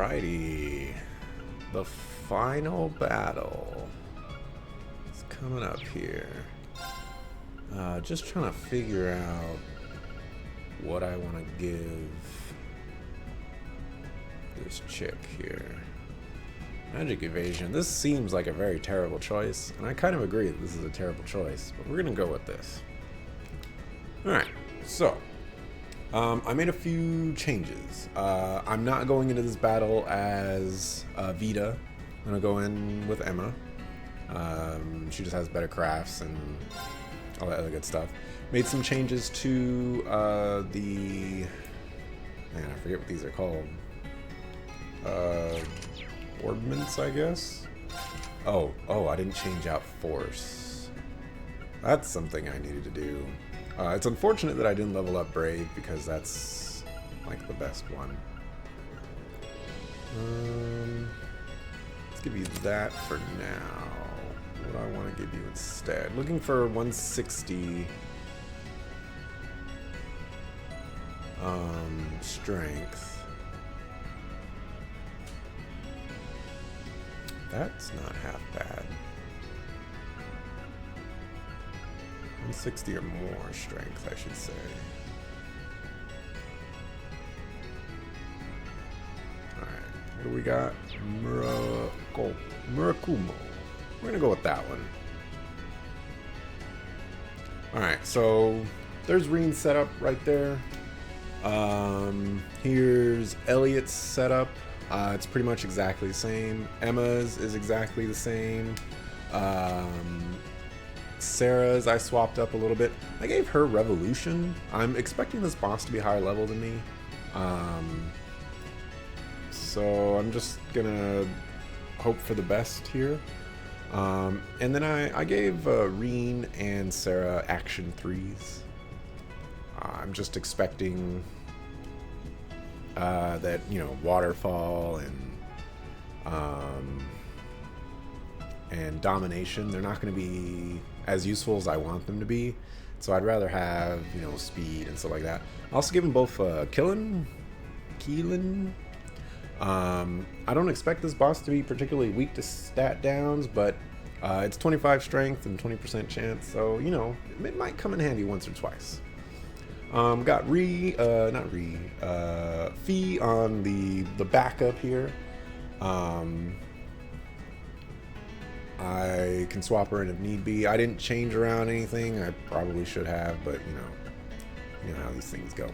Alrighty. The final battle is coming up here. Just trying to figure out what I want to give this chick here. Magic Evasion. This seems like a very terrible choice, and I kind of agree that this is a terrible choice, but we're going to go with this. Alright, so I made a few changes. I'm not going into this battle as Vita. I'm going to go in with Emma. She just has better crafts and all that other good stuff. Made some changes to the... Man, I forget what these are called. Ordnance, I guess? Oh, I didn't change out Force. That's something I needed to do. It's unfortunate that I didn't level up Brave, because that's like the best one. Let's give you that for now. What do I want to give you instead? Looking for 160 strength. That's not half bad. 160 or more strength, I should say. Alright, what do we got? Murakumo. We're gonna go with that one. Alright, so there's Reen's setup right there. Here's Elliot's setup. It's pretty much exactly the same. Emma's is exactly the same. Sarah's I swapped up a little bit. I gave her Revolution. I'm expecting this boss to be higher level than me. So I'm just gonna hope for the best here. And then I gave Reen and Sarah action 3s. I'm just expecting that, you know, Waterfall and Domination, they're not going to be as useful as I want them to be. So I'd rather have, you know, speed and stuff like that. I also give them both Keelan. I don't expect this boss to be particularly weak to stat downs, but it's 25 strength and 20% chance, so, you know, it might come in handy once or twice. Got Fee on the backup here. I can swap her in if need be. I didn't change around anything. I probably should have, but you know how these things go.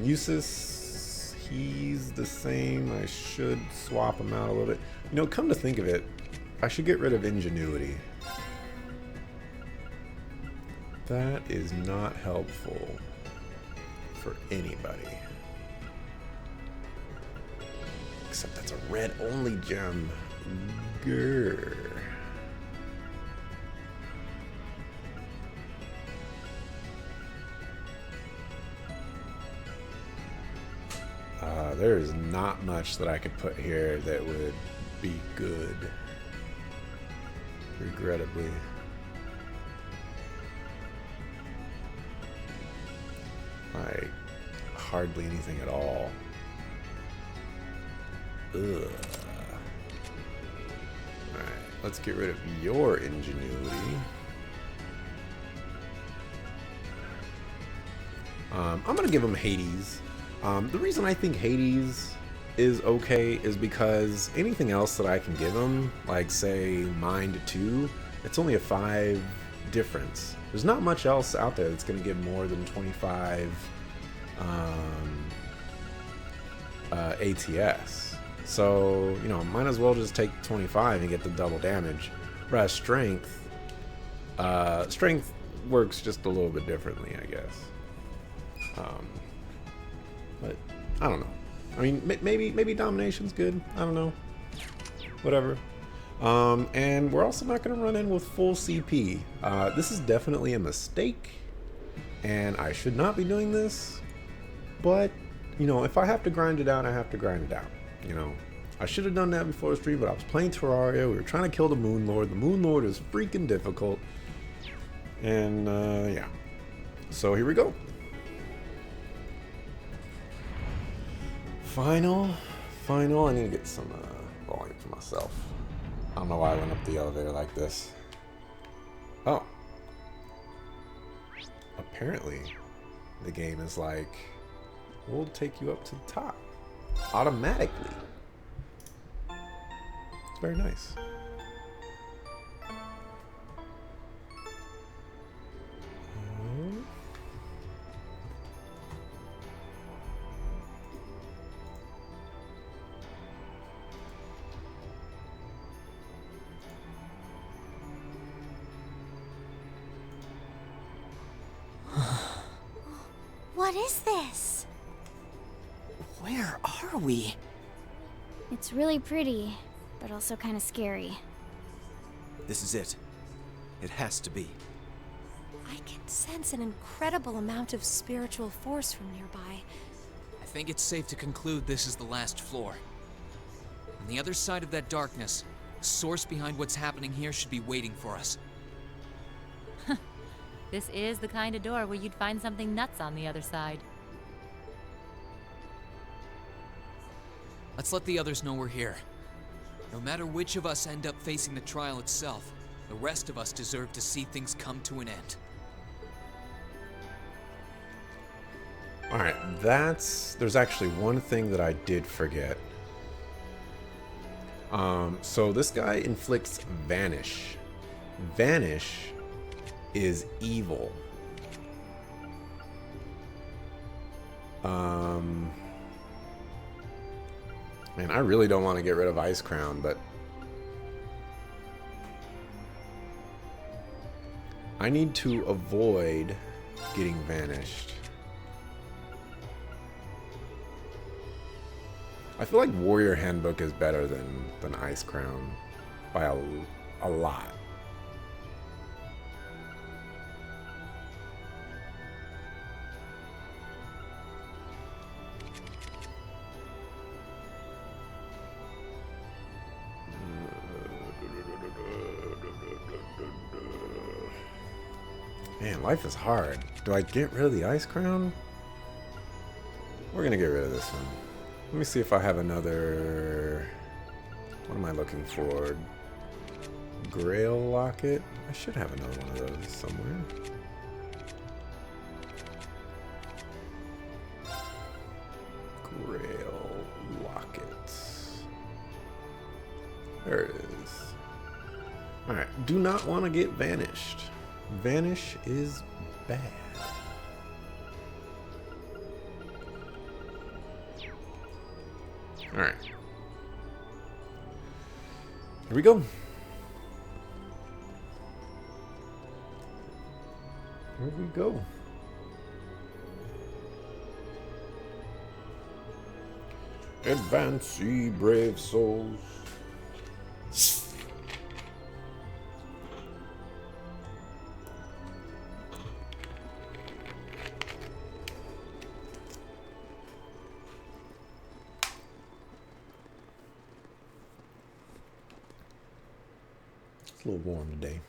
Eustace, he's the same. I should swap him out a little bit. You know, come to think of it, I should get rid of Ingenuity. That is not helpful for anybody. Except that's a red-only gem. Grr. There is not much that I could put here that would be good. Regrettably. Like, hardly anything at all. Ugh. Alright, let's get rid of your Ingenuity. I'm gonna give him Hades. The reason I think Hades is okay is because anything else that I can give him, like say Mind 2, it's only a 5 difference. There's not much else out there that's going to give more than 25 ATS. So, you know, might as well just take 25 and get the double damage. Whereas Strength works just a little bit differently, I guess. But I don't know. I mean, maybe Domination's good. I don't know. Whatever. And we're also not going to run in with full CP. This is definitely a mistake, and I should not be doing this. But, you know, if I have to grind it out, I have to grind it out. You know, I should have done that before the stream, but I was playing Terraria. We were trying to kill the Moon Lord. The Moon Lord is freaking difficult. And, yeah. So here we go. Final final. I need to get some volume for myself. I don't know why I went up the elevator like this. Oh. Apparently, the game is like, we'll take you up to the top automatically. It's very nice. What is this? Where are we? It's really pretty, but also kind of scary. This is it. It has to be. I can sense an incredible amount of spiritual force from nearby. I think it's safe to conclude this is the last floor. On the other side of that darkness, the source behind what's happening here should be waiting for us. This is the kind of door where you'd find something nuts on the other side. Let's let the others know we're here. No matter which of us end up facing the trial itself, the rest of us deserve to see things come to an end. Alright, there's actually one thing that I did forget. So this guy inflicts Vanish. Vanish is evil. Man, I really don't want to get rid of Icecrown, but I need to avoid getting vanished. I feel like Warrior Handbook is better than Icecrown by a lot. Man, life is hard. Do I get rid of the Icecrown? We're gonna get rid of this one. Let me see if I have another... What am I looking for? Grail Locket? I should have another one of those somewhere. Grail Locket. There it is. Alright, do not want to get vanished. Vanish is bad. Alright. Here we go. Here we go. Advance, ye brave souls. It's a little warm today.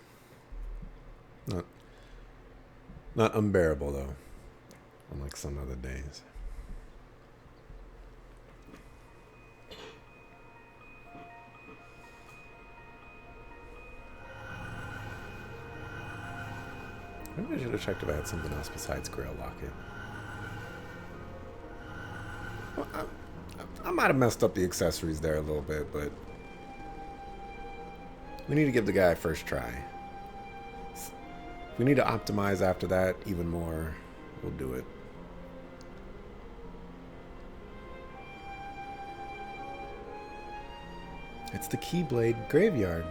Not unbearable though, unlike some other days. Maybe I should have checked if I had something else besides Grail Locket. Well, I might have messed up the accessories there a little bit, but we need to give the guy a first try. If we need to optimize after that even more, we'll do it. It's the Keyblade Graveyard.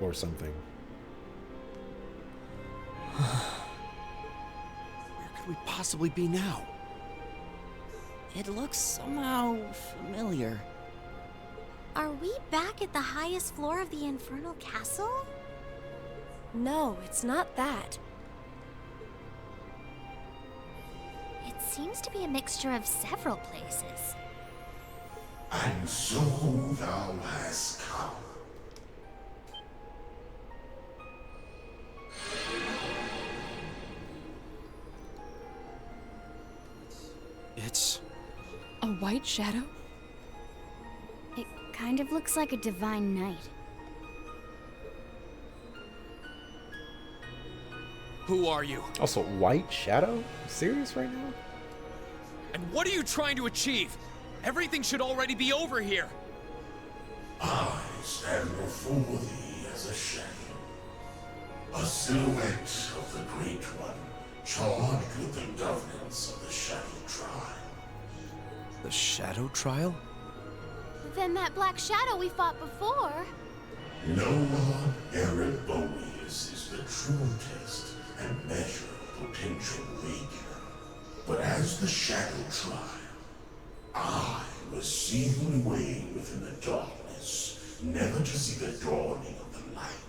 Or something. Where could we possibly be now? It looks somehow familiar. Are we back at the highest floor of the Infernal Castle? No, it's not that. It seems to be a mixture of several places. And so thou hast come. It's white shadow? It kind of looks like a divine knight. Who are you? Also, White Shadow? You serious right now? And what are you trying to achieve? Everything should already be over here. I stand before thee as a shadow, a silhouette of the Great One, charged with the governance of the Shadow Trial. The Shadow Trial? Then that black shadow we fought before. Noah Erebonius is the true test and measure of potential awakener. But as the Shadow Trial, I was sealed away within the darkness, never to see the dawning of the light.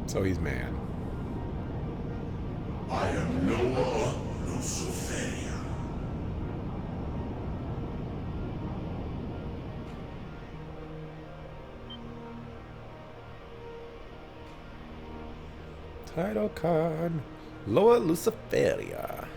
So he's mad. I am Noah Luciferia. Title card. Loa Luciferia.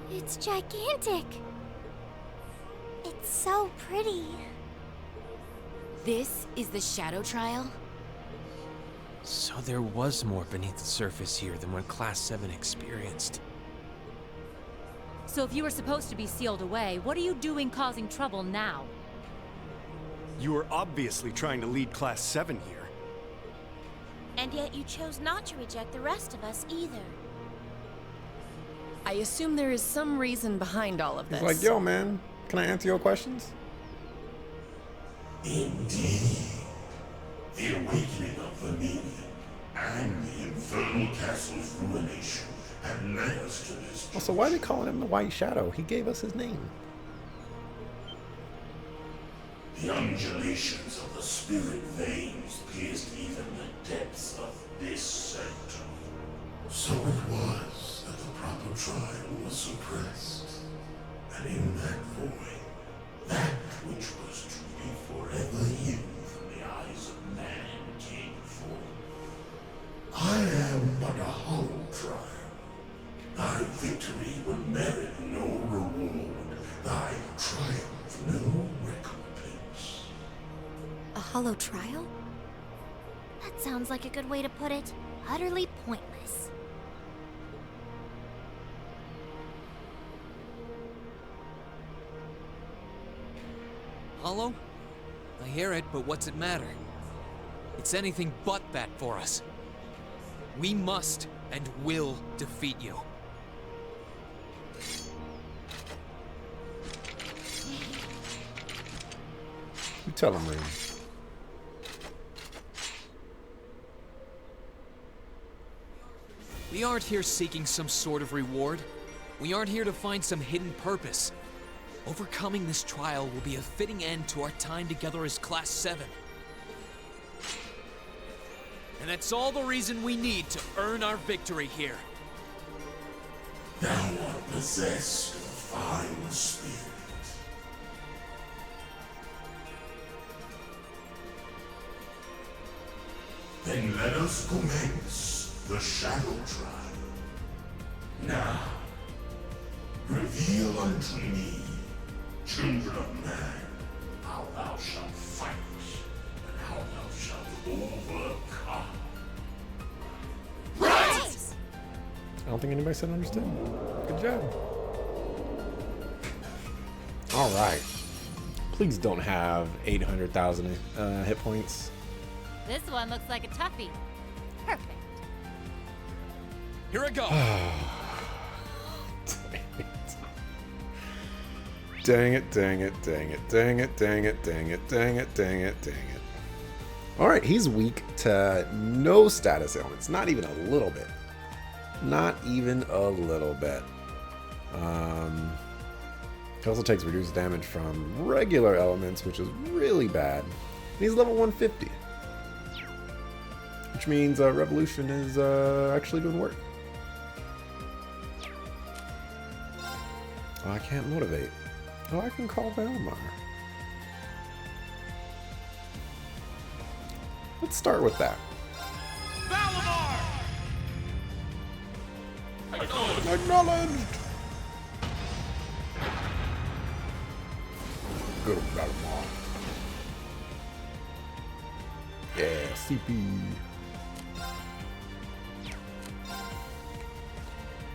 It's gigantic. It's so pretty. This is the Shadow Trial? So there was more beneath the surface here than what Class 7 experienced. So if you were supposed to be sealed away, what are you doing causing trouble now? You were obviously trying to lead Class 7 here. And yet you chose not to reject the rest of us either. I assume there is some reason behind all of this. He's like, yo, man, can I answer your questions? Indeed. The awakening of Vermilion and the Infernal Castle's ruination had led us to this. Also, why are they calling him the White Shadow? He gave us his name. The undulations of the spirit veins pierced even the depths of this center. So it was that the proper trial was suppressed. And in that void, that which was to be forever hidden from the eyes of man came forth. I am but a hollow trial. Thy victory would merit no reward, thy triumph no recompense. A hollow trial? That sounds like a good way to put it. Utterly pointless. Hollow? I hear it, but what's it matter? It's anything but that for us. We must and will defeat you. You tell him, Ring. We aren't here seeking some sort of reward. We aren't here to find some hidden purpose. Overcoming this trial will be a fitting end to our time together as Class 7. And that's all the reason we need to earn our victory here. Thou art possessed of a fine spirit. Then let us commence the Shadow Trial. Now, reveal unto me, children of man, how thou shalt fight, and how thou shalt overcome. Right! I don't think anybody said understood. Good job. All right. Please don't have 800,000 hit points. This one looks like a toughie. Perfect. Here I go. Dang it, dang it, dang it, dang it, dang it, dang it, dang it, dang it, dang it. Alright, he's weak to no status ailments. Not even a little bit. Not even a little bit. He also takes reduced damage from regular elements, which is really bad. And he's level 150. Which means Revolution is actually doing work. Oh, I can't motivate. Oh, I can call Valmar. Let's start with that. Acknowledged! Good Valmar. Yeah, CP.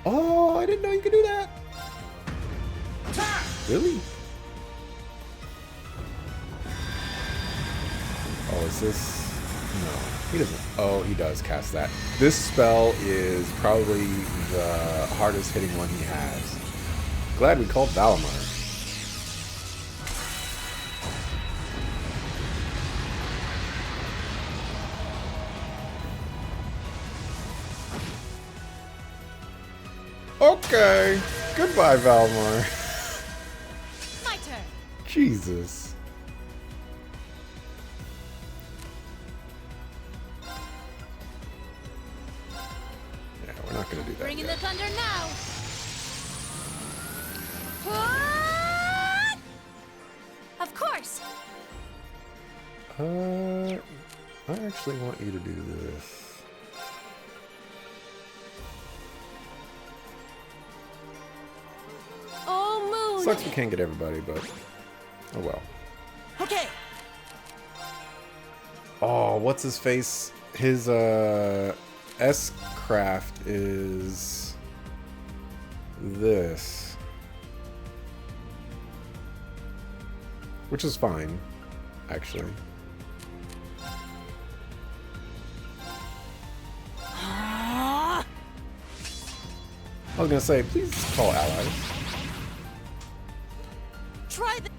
Oh, I didn't know you could do that. Really? Oh, is this? No, he doesn't. Oh, he does cast that. This spell is probably the hardest hitting one he has. Glad we called Valimar. Okay. Goodbye, Valmar. My turn. Jesus. Yeah, we're not gonna do that. Bring in the yet. thunder now. Of course. I actually want you to do this. Oh, Moon. Sucks we can't get everybody, but oh well. Okay. Oh, what's his face? His S-Craft is this. Which is fine, actually. I was gonna say, please call allies. Try the.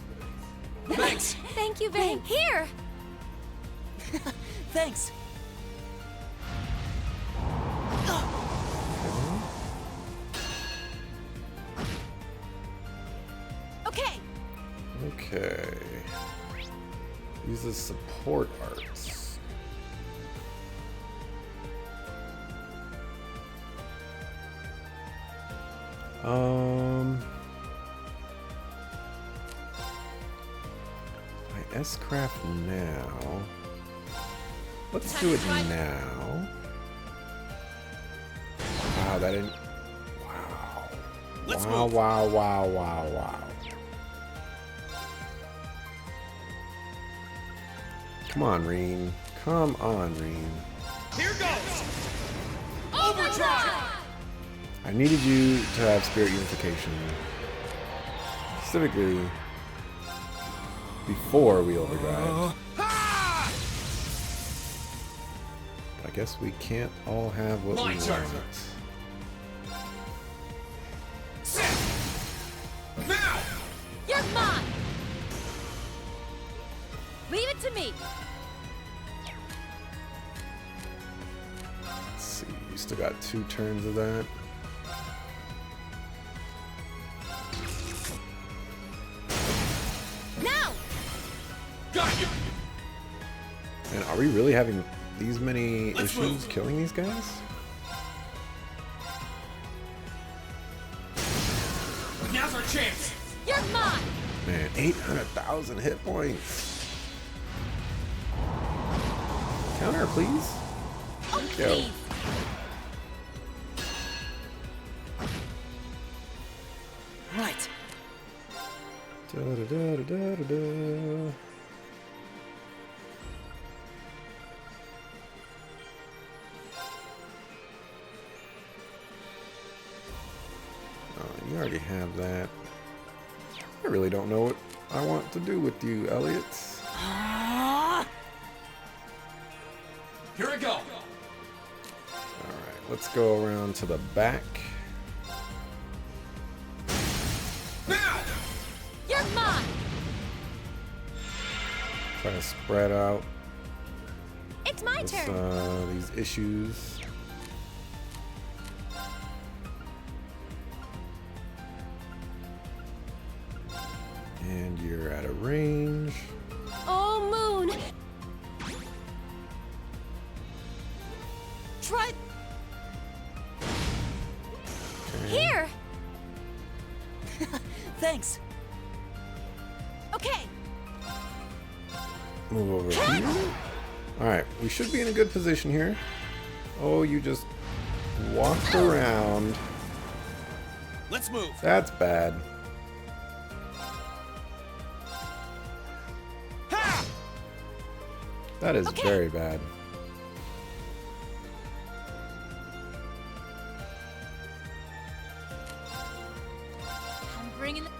Thanks. Thank you, Vayne. Here. Thanks. Okay. Okay. Uses support arts. My S-Craft now. Let's do it now. Wow, that didn't. Wow. Let's wow, move. wow, wow, wow, wow. Come on, Reen. Come on, Reen. Here goes. Overdrive. I needed you to have spirit unification. Specifically, before we overdrive. I guess we can't all have what My we turn. want. Now. You're mine. Leave it to me. Let's see, you still got 2 turns of that. Now. Got you. And are we really having these many Let's issues move. killing these guys? Now's our chance. You're mine. Man, 800,000 hit points. Counter, please. Oh, Thank you. please. Right. Da, da, da, da, da, da, da. Oh, you already have that. I really don't know what I want to do with you, Elliot. Here we go. Alright, let's go around to the back. Now. You're mine. Try to spread out It's my this, turn. these issues. And you're at a range. Oh, Moon. Try. Here. Okay. Move over here. Alright, we should be in a good position here. Oh, you just walked around. Let's move. That's bad. That is very bad. I'm bringing the...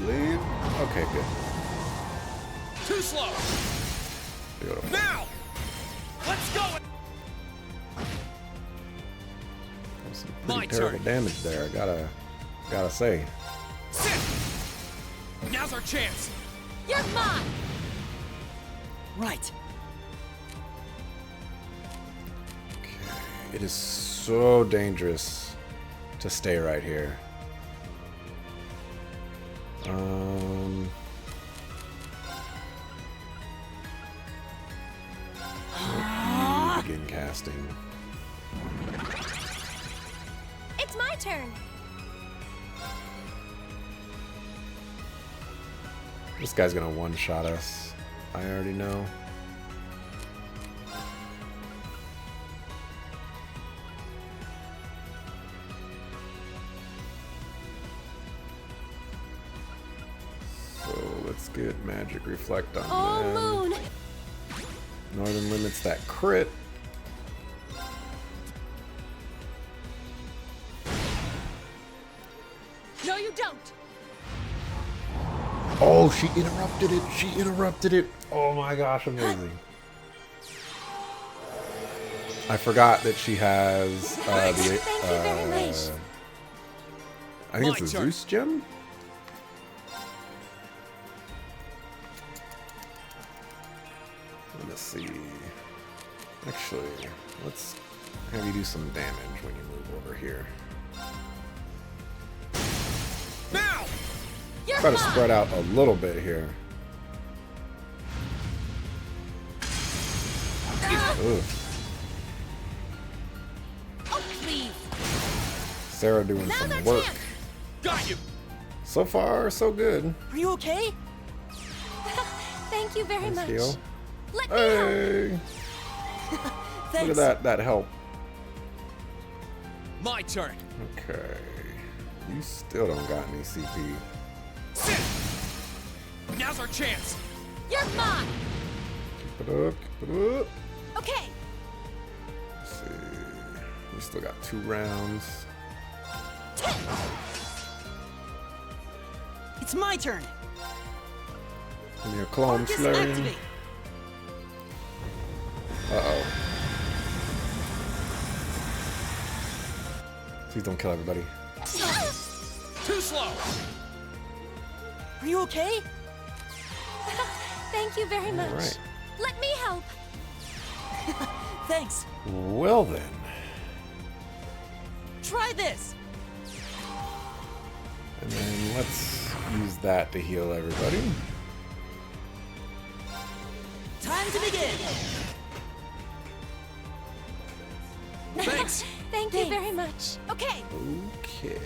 Leave. Okay, good. Too slow. Beautiful. Now. Let's go. Some My pretty terrible turn. damage there. Gotta say. Sit. Now's our chance. You're mine. Right. It is so dangerous to stay right here. Begin casting. It's my turn. This guy's gonna one-shot us. I already know. So let's get Magic Reflect on Oh, them. Moon. Northern limits that crit. No, you don't. Oh, she interrupted it. She interrupted it. Oh my gosh, amazing. I forgot that she has Thank you very much. I think it's a My turn. Zeus gem. Let's see. Actually, let's have you do some damage when you move over here. Now. You're Try to mine. spread out a little bit here. Oof. Oh, please. Sarah doing Now's some our work. chance. Got you. So far, so good. Are you okay? Thank you very Nice much. heal. Let me help. Hey! Thanks. Look at that help. My turn. Okay. You still don't got any CP. Sit. Now's our chance. You're mine. Keep it up, keep it up. Okay. Let's see. We still got 2 rounds. It's my turn. Give me a clone slurry. Disactivate. Uh-oh. Please don't kill everybody. Too slow. Are you okay? Thank you very much. Alright. Let me help. Thanks. Well then. Try this. And then let's use that to heal everybody. Time to begin. Thanks. Thank you very much. Okay. Okay.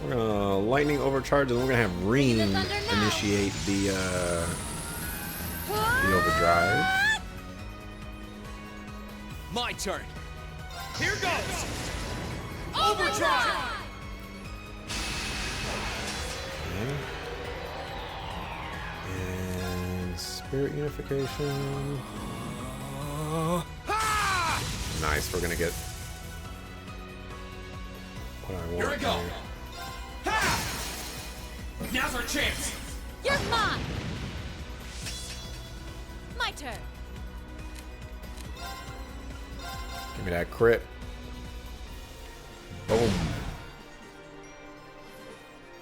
We're gonna lightning overcharge, and we're gonna have Reem initiate the overdrive. My turn. Here goes. Overdrive. Okay. And spirit unification. Nice. We're gonna get what I want. Here we go. here. Ha! Now's our chance. You're mine. My turn. Give me that crit. Boom.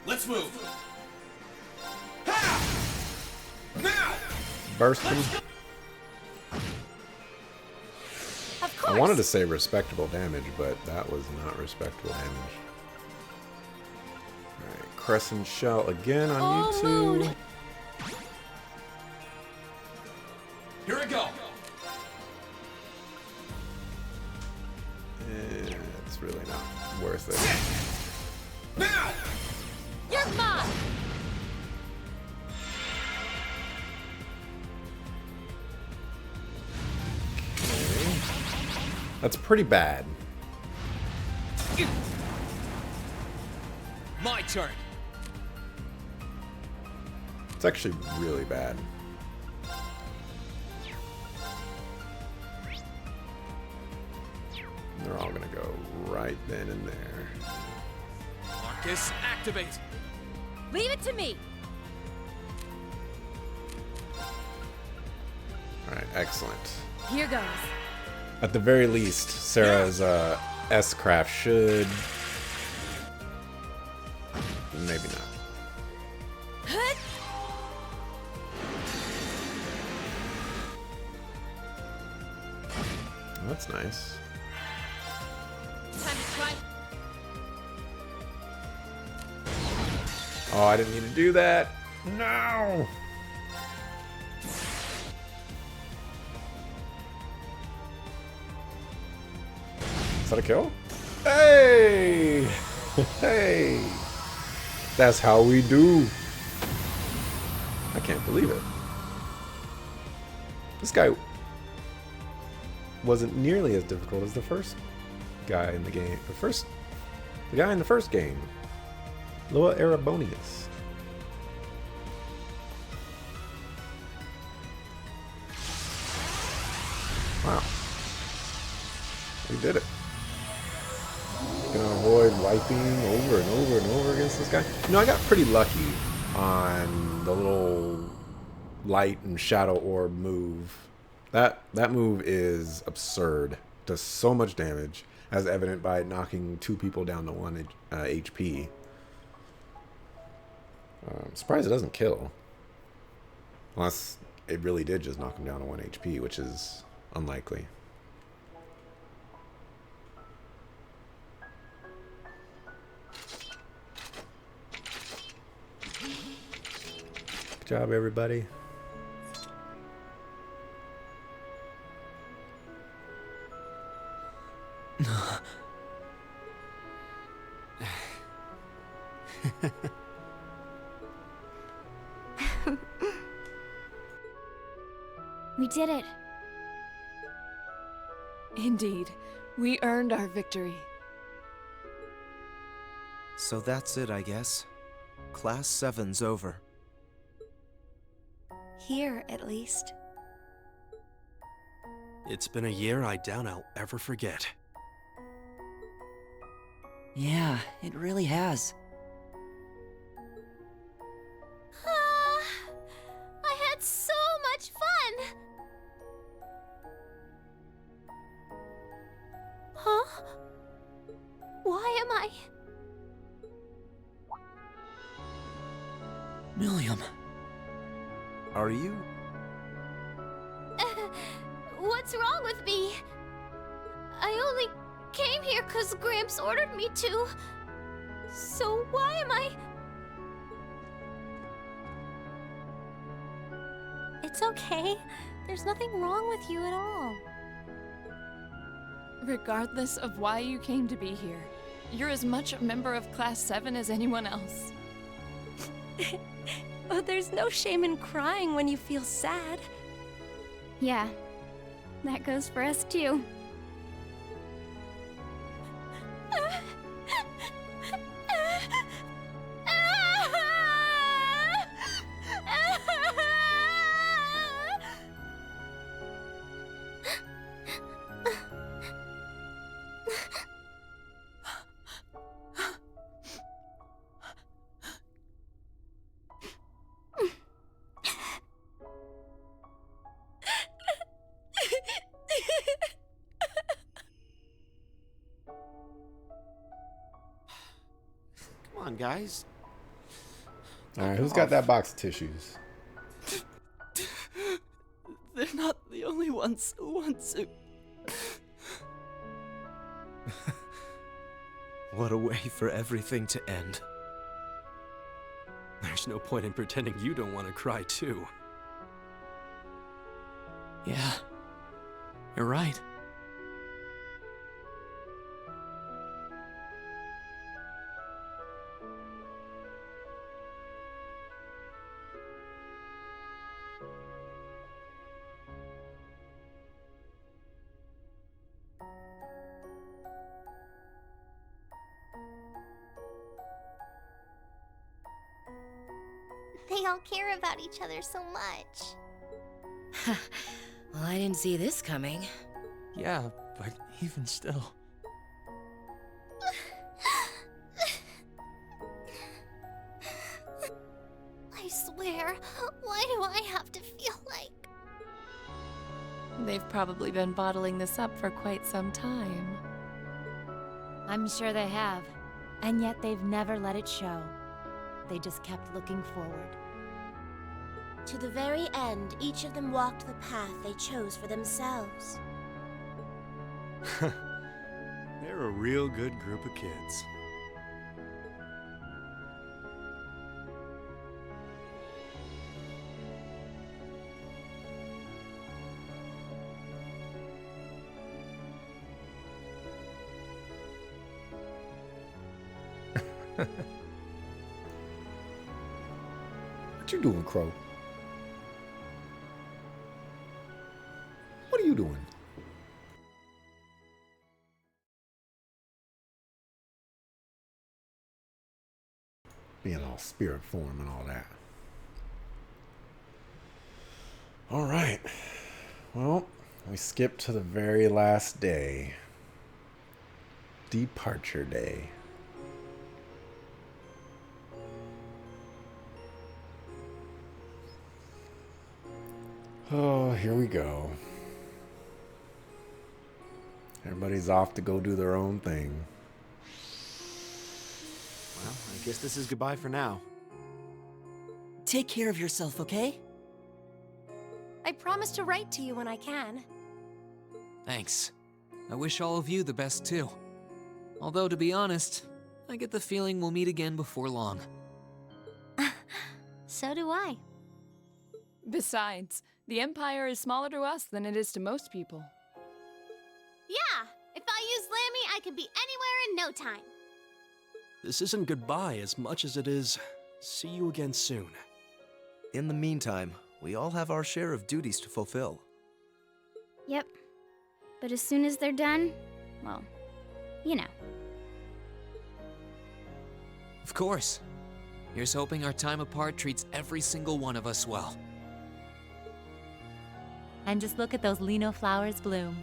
Let's move. Ha! Now. Burst him. Of course. I wanted to say respectable damage, but that was not respectable damage. Alright, Crescent Shell again on Oh, you two. Moon. Here we go. And let's it's really not worth it. Now! You're mine! That's pretty bad. My turn. It's actually really bad. They're all gonna go right then and there. Marcus, activate. Leave it to me! Alright, excellent. Here goes. At the very least, Sarah's S-Craft should... Maybe not. Oh, that's nice. Time to try. Oh, I didn't need to do that. No! Is that a kill? Hey! Hey! That's how we do. I can't believe it. This guy wasn't nearly as difficult as the first guy in the game. The guy in the first game. Loa Erebonius. Wow. We did it. Gonna avoid wiping over and over and over against this guy. You know, I got pretty lucky on the little light and shadow orb move. That move is absurd. Does so much damage, as evident by knocking 2 people down to 1 HP. I'm surprised it doesn't kill. Unless it really did just knock him down to 1 HP, which is unlikely. Good job, everybody. We did it. Indeed, we earned our victory. So that's it, I guess. Class 7's over. Here, at least. It's been a year I doubt I'll ever forget. Yeah, it really has. I had so much fun! Huh? Why am I... Milliam. Are you? What's wrong with me? I only came here because Gramps ordered me to. So why am I... It's okay. There's nothing wrong with you at all. Regardless of why you came to be here, you're as much a member of Class 7 as anyone else. Oh, there's no shame in crying when you feel sad. Yeah, that goes for us too. Come on, guys. Alright, who's got that box of tissues? They're not the only ones who want to. What a way for everything to end. There's no point in pretending you don't want to cry, too. Yeah. You're right. all care about each other so much. Well, I didn't see this coming. Yeah, but even still. I swear, why do I have to feel like... They've probably been bottling this up for quite some time. I'm sure they have. And yet they've never let it show. They just kept looking forward. To the very end, each of them walked the path they chose for themselves. They're a real good group of kids. What you doing, Crow? What are you doing? Being all spirit form and all that. All right. Well, we skipped to the very last day. Departure day. Oh, here we go. Everybody's off to go do their own thing. Well, I guess this is goodbye for now. Take care of yourself, okay? I promise to write to you when I can. Thanks. I wish all of you the best too. Although, to be honest, I get the feeling we'll meet again before long. So do I. Besides, the Empire is smaller to us than it is to most people. Yeah, if I use Lammy, I can be anywhere in no time. This isn't goodbye as much as it is see you again soon. In the meantime, we all have our share of duties to fulfill. Yep. But as soon as they're done, well, you know. Of course. Here's hoping our time apart treats every single one of us well. And just look at those lino flowers bloom.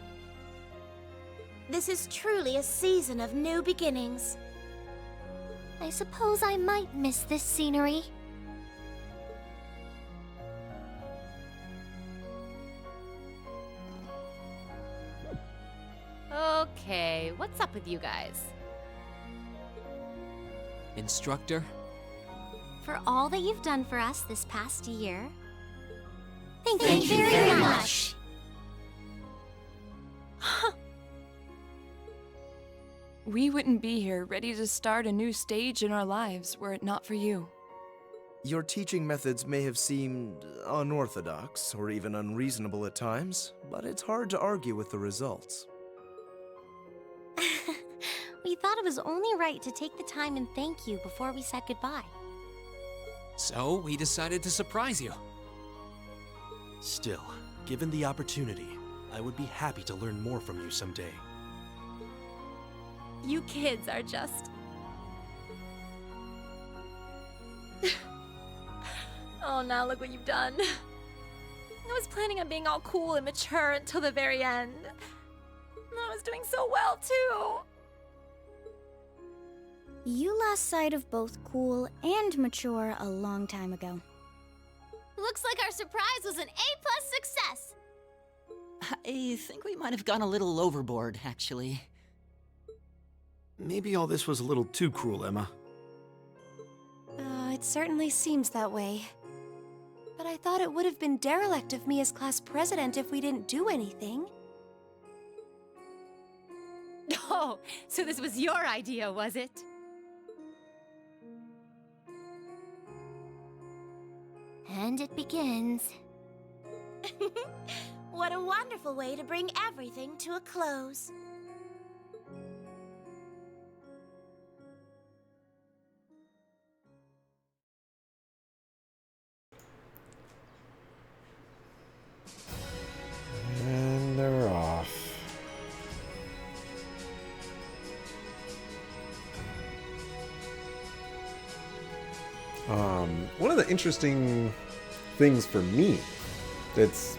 This is truly a season of new beginnings. I suppose I might miss this scenery. Okay, what's up with you guys? Instructor? For all that you've done for us this past year, thank you very much. We wouldn't be here ready to start a new stage in our lives were it not for you. Your teaching methods may have seemed unorthodox or even unreasonable at times, but it's hard to argue with the results. We thought it was only right to take the time and thank you before we said goodbye. So, we decided to surprise you. Still, given the opportunity, I would be happy to learn more from you someday. You kids are just... Oh, now look what you've done. I was planning on being all cool and mature until the very end. And I was doing so well, too. You lost sight of both cool and mature a long time ago. Looks like our surprise was an A+ success. I think we might have gone a little overboard, actually. Maybe all this was a little too cruel, Emma. It certainly seems that way. But I thought it would have been derelict of me as class president if we didn't do anything. Oh, so this was your idea, was it? And it begins. What a wonderful way to bring everything to a close. And they're off. One of the interesting things for me that's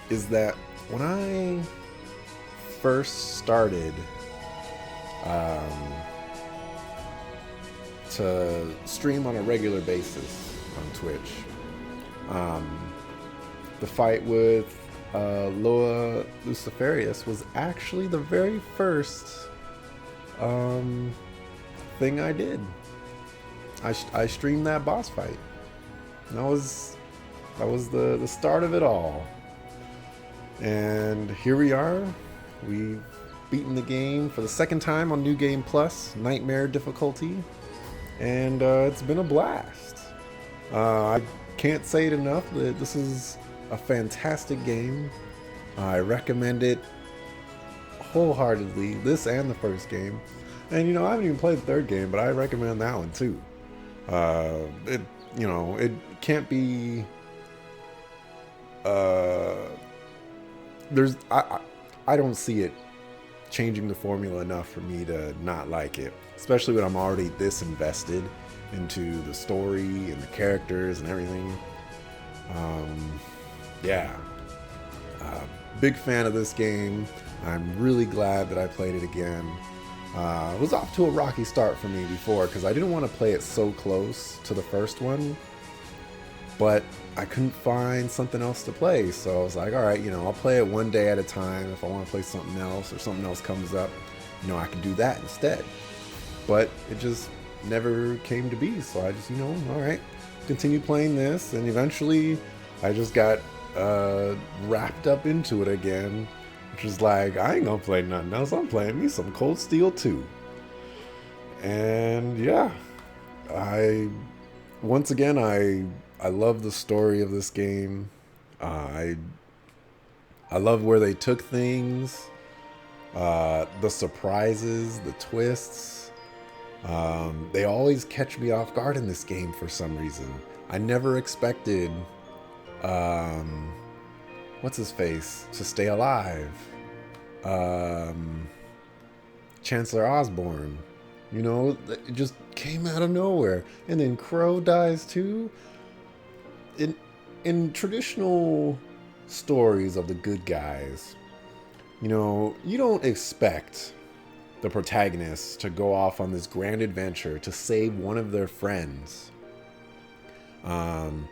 is that when I first started to stream on a regular basis on Twitch, the fight with Loa Luciferius was actually the very first thing I did. I streamed that boss fight. And that was the start of it all. And here we are. We've beaten the game for the second time on New Game Plus, Nightmare difficulty, and it's been a blast. I can't say it enough that this is a fantastic game. I recommend it wholeheartedly, this and the first game. And I haven't even played the third game, but I recommend that one too. It can't be I don't see it changing the formula enough for me to not like it, especially when I'm already this invested into the story and the characters and everything. Big fan of this game. I'm really glad that I played it again. It was off to a rocky start for me before because I didn't want to play it so close to the first one, but I couldn't find something else to play, so I was like, alright, I'll play it one day at a time. If I want to play something else or something else comes up, I can do that instead. But it just never came to be, so I just, alright, continued playing this, and eventually I just got wrapped up into it again, which is like, I ain't gonna play nothing else, I'm playing me some Cold Steel 2. And yeah, once again, I love the story of this game. I love where they took things, the surprises, the twists. They always catch me off guard in this game for some reason. I never expected, what's his face, to stay alive. Chancellor Osborne. It just came out of nowhere. And then Crow dies too. In traditional stories of the good guys, you don't expect the protagonists to go off on this grand adventure to save one of their friends, and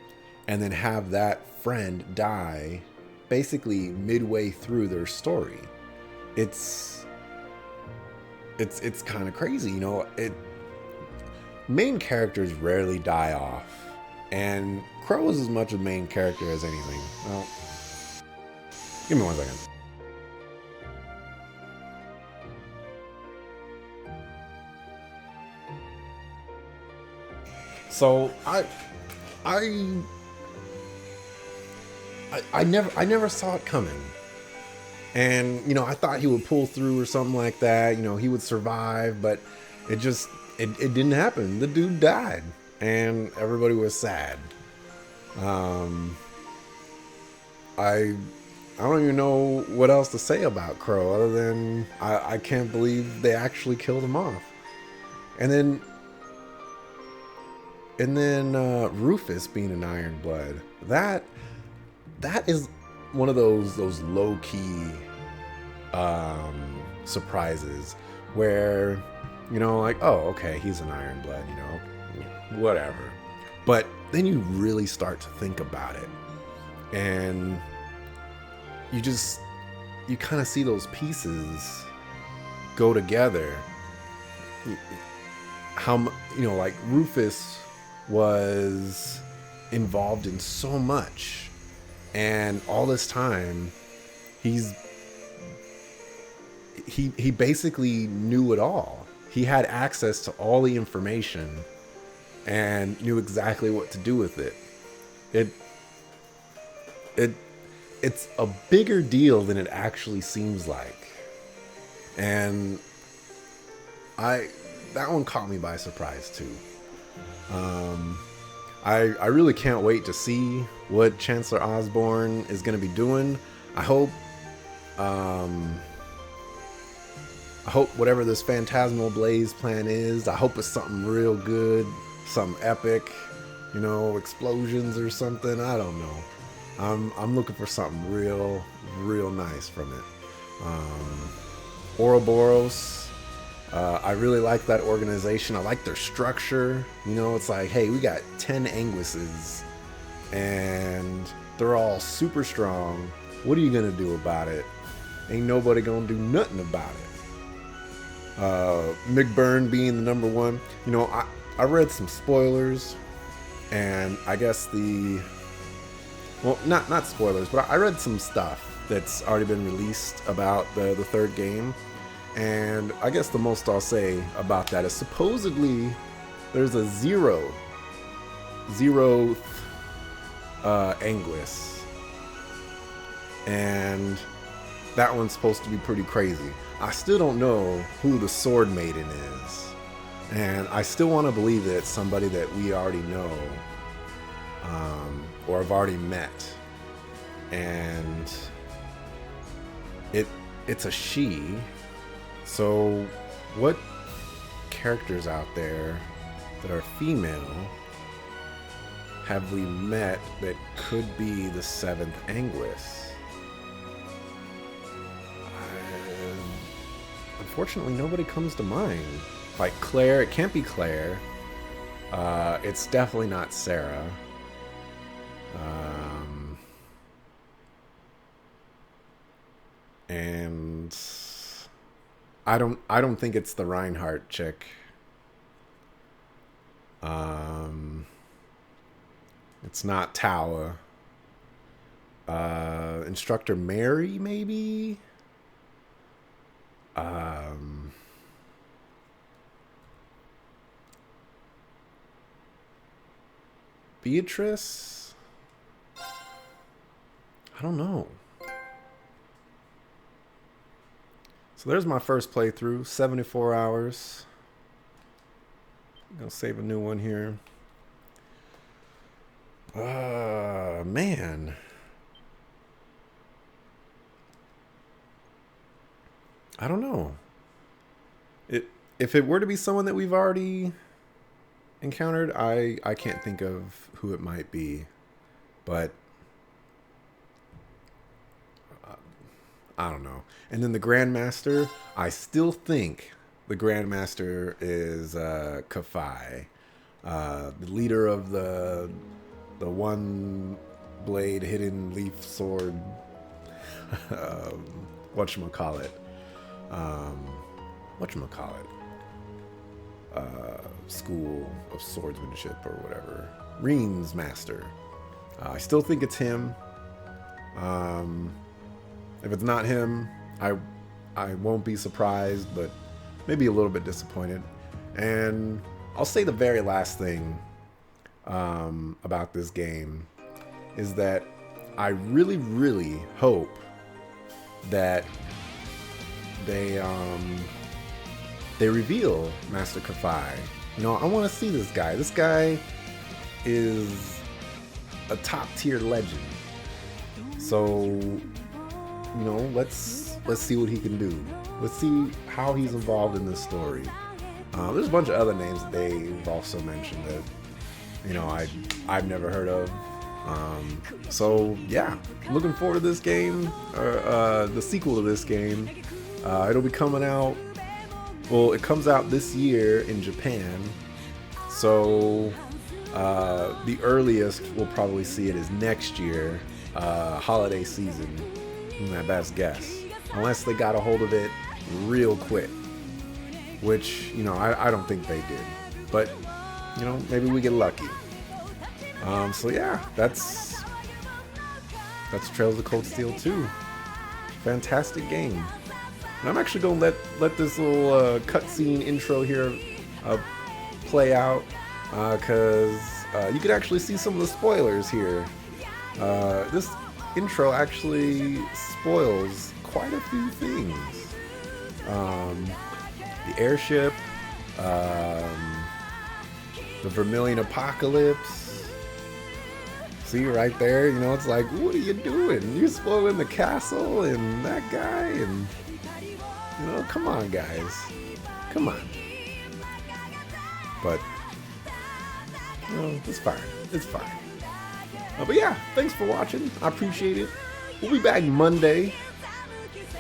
then have that friend die basically midway through their story. It's kind of crazy, main characters rarely die off. And Crow is as much a main character as anything. Well, give me 1 second. So I never saw it coming. And I thought he would pull through or something like that, he would survive, but it didn't happen. The dude died. And everybody was sad. I don't even know what else to say about Crow other than I can't believe they actually killed him off. And then Rufus being an Iron Blood. That is one of those low-key surprises where oh, okay, he's an Iron Blood, whatever. But then you really start to think about it, and you kind of see those pieces go together. How like Rufus was involved in so much, and all this time he basically knew it all. He had access to all the information and knew exactly what to do with it. It's a bigger deal than it actually seems like. And that one caught me by surprise too. I really can't wait to see what Chancellor Osborne is going to be doing. I hope I hope whatever this Phantasmal Blaze plan is, I hope it's something real good, something epic, you know, explosions or something. I don't know. I'm looking for something real nice from it. Ouroboros, I really like that organization. I like their structure. You know, it's like, hey, we got 10 Anguisses and they're all super strong. What are you gonna do about it? Ain't nobody gonna do nothing about it. McBurn being the number one. You know, I read some spoilers, and I guess well, not spoilers, but I read some stuff that's already been released about the third game, and I guess the most I'll say about that is supposedly there's a zeroth Anguis, and that one's supposed to be pretty crazy. I still don't know who the Sword Maiden is, and I still want to believe that it's somebody that we already know, or have already met, and it's a she. So what characters out there that are female have we met that could be the 7th Anguis? Unfortunately, nobody comes to mind. Like Claire, it can't be Claire. It's definitely not Sarah. And I don't think it's the Reinhardt chick. It's not Tawa. Instructor Mary, maybe? Beatrice? I don't know. So there's my first playthrough, 74 hours. I'm gonna save a new one here. Man. I don't know. If it were to be someone that we've already encountered, I can't think of who it might be, but I don't know. And then the Grandmaster, I still think the Grandmaster is Kafai, the leader of the one blade hidden leaf sword. Whatchamacallit? School of swordsmanship or whatever. Reen's master. I still think it's him. If it's not him, I won't be surprised, but maybe a little bit disappointed. And I'll say the very last thing about this game is that I really, really hope that they reveal Master Kafai. You know, I want to see this guy. This guy is a top tier legend. So, you know, let's see what he can do. Let's see how he's involved in this story. There's a bunch of other names that they've also mentioned that, you know, I've never heard of. So yeah, looking forward to this game, or the sequel to this game. It'll be coming out. Well, it comes out this year in Japan, so the earliest we'll probably see it is next year, holiday season. My best guess, unless they got a hold of it real quick, which, you know, I don't think they did, but, you know, maybe we get lucky. So yeah, that's Trails of Cold Steel 2. Fantastic game. And I'm actually going to let this little cutscene intro here play out, because you could actually see some of the spoilers here. This intro actually spoils quite a few things. The airship, the Vermilion Apocalypse. See right there, you know, it's like, what are you doing? You're spoiling the castle and that guy, and You know, come on, guys. Come on. But, you know, it's fine. It's fine. But yeah, thanks for watching. I appreciate it. We'll be back Monday.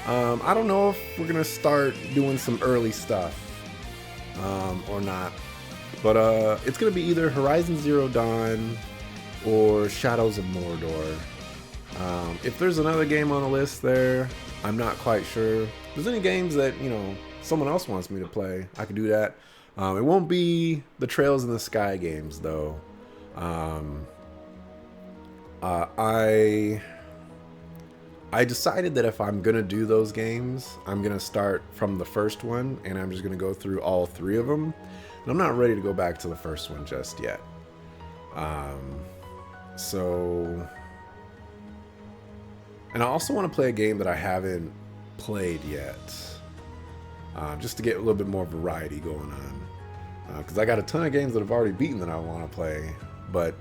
I don't know if we're going to start doing some early stuff or not. But it's going to be either Horizon Zero Dawn or Shadows of Mordor. If there's another game on the list there, I'm not quite sure. If there's any games that, you know, someone else wants me to play, I could do that. It won't be the Trails in the Sky games, though. I decided that if I'm going to do those games, I'm going to start from the first one, and I'm just going to go through all 3 of them. And I'm not ready to go back to the first one just yet. And I also want to play a game that I haven't played yet. Just to get a little bit more variety going on. Because I got a ton of games that I've already beaten that I want to play. But,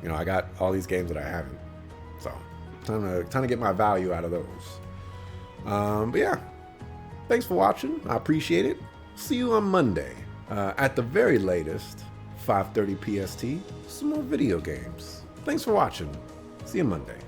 you know, I got all these games that I haven't. So, time to get my value out of those. But yeah, thanks for watching. I appreciate it. See you on Monday. At the very latest, 5:30 PST, some more video games. Thanks for watching. See you Monday.